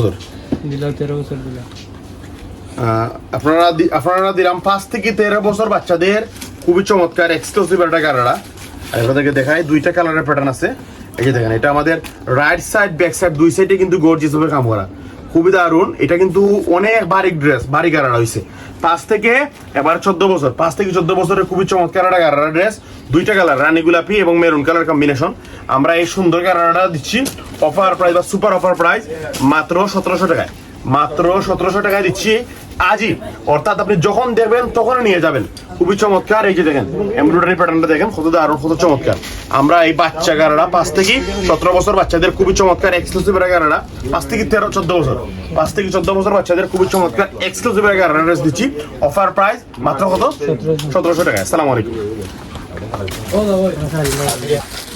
বছর? দিলাম 13 বছর দিলাম। আপনারা দিলাম 5 থেকে 13 বছর বাচ্চাদের খুবই চমৎকার এক্সক্লুসিভ একটা গারারা। আপনাদেরকে দেখাই, দুইটা কালারের প্যাটার্ন আছে। এই যে দেখেন, এটা আমাদের রাইট সাইড ব্যাক সাইড দুই সাইডে কিন্তু গর্জিয়াস ভাবে কাম করা, খুবই দারুণ। এটা কিন্তু অনেক বারিক ড্রেস, বারিক গারারা হয়েছে। 5 থেকে 14 বছর, 5 থেকে 14 বছরের খুবই চমৎকার একটা গারারা ড্রেস। দুইটা কালার, রানী গোলাপি এবং মেরুন কালার কম্বিনেশন। আমরা এই সুন্দর গারারাটা দিচ্ছি অফার প্রাইস বা সুপার অফার প্রাইস মাত্র 1700 টাকায়। মাত্র 1700 টাকায় দিচ্ছি আজই, অর্থাৎ আপনি যখন দেখবেন তখন নিয়ে যাবেন। খুবই চমৎকার। এই যে দেখেন এমব্রয়ডারি প্যাটার্নটা দেখেন, কত দারুণ, কত চমৎকার। আমরা এই বাচ্চা গারারা 5 থেকে 17 বছর বাচ্চাদের খুবই চমৎকার এক্সক্লুসিভ গারারা, 5 থেকে 14 বছর, 5 থেকে 14 বছর বাচ্চাদের খুবই চমৎকার এক্সক্লুসিভ গারারা ড্রেস দিচ্ছি অফার প্রাইস মাত্র কত? 1700 টাকায়। আসসালামু আলাইকুম।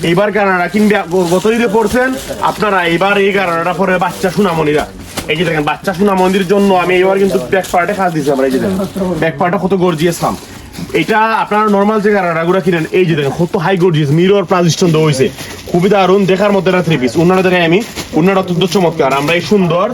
এইবার গারারা কিনবে, গত ঈদে পড়ছেন আপনারা, এইবার এই গারারাটা পরে বাচ্চা সোনামণিরা। এই যে দেখেন বাচ্চা সোনামণির জন্য আমি এইবার কিন্তু ব্যাক পার্টে কাজ দিচ্ছি আমরা। এই যে দেখেন ব্যাক পার্টটা কত গর্জিয়াস কাম। এটা আপনারা নর্মাল যে গারারাগুলো কিনেন, এই যে দেখেন কত high gorgeous mirror plus stone দেওয়া হয়েছে, খুবই দারুণ দেখার মধ্যে একটা 3 পিস। অন্যটা দেখেন আমি, অন্যটা অত্যন্ত চমৎকার। আমরা এই সুন্দর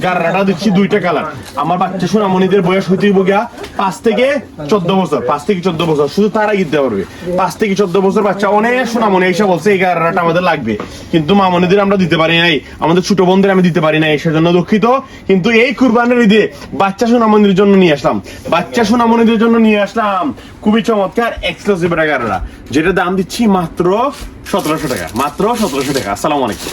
গারারাটা দিচ্ছি দুইটা কালার। আমার বাচ্চা সোনামণিদের বয়স হইতে হইব গিয়া 5 থেকে 14 বছর, 5 থেকে 14 বছর, শুধু তারা দিতে পারবে। 5 থেকে 14 বছর বাচ্চা অনেক সোনামণি এসে বলছে এই গারারাটা আমাদের লাগবে, কিন্তু মামনিদের আমরা দিতে পারি নাই, আমাদের ছোট বোনদের আমি দিতে পারি নাই, সেজন্য দুঃখিত। কিন্তু এই কুরবানির ঈদে বাচ্চা সোনামণির জন্য নিয়ে আসলাম, বাচ্চা সোনামণিদের জন্য নিয়ে আসলাম খুবই চমৎকার এক্সক্লুসিভ গারারা, যেটা দাম দিচ্ছি মাত্র 1700 টাকা, মাত্র 1700 টাকা। আসসালামু আলাইকুম।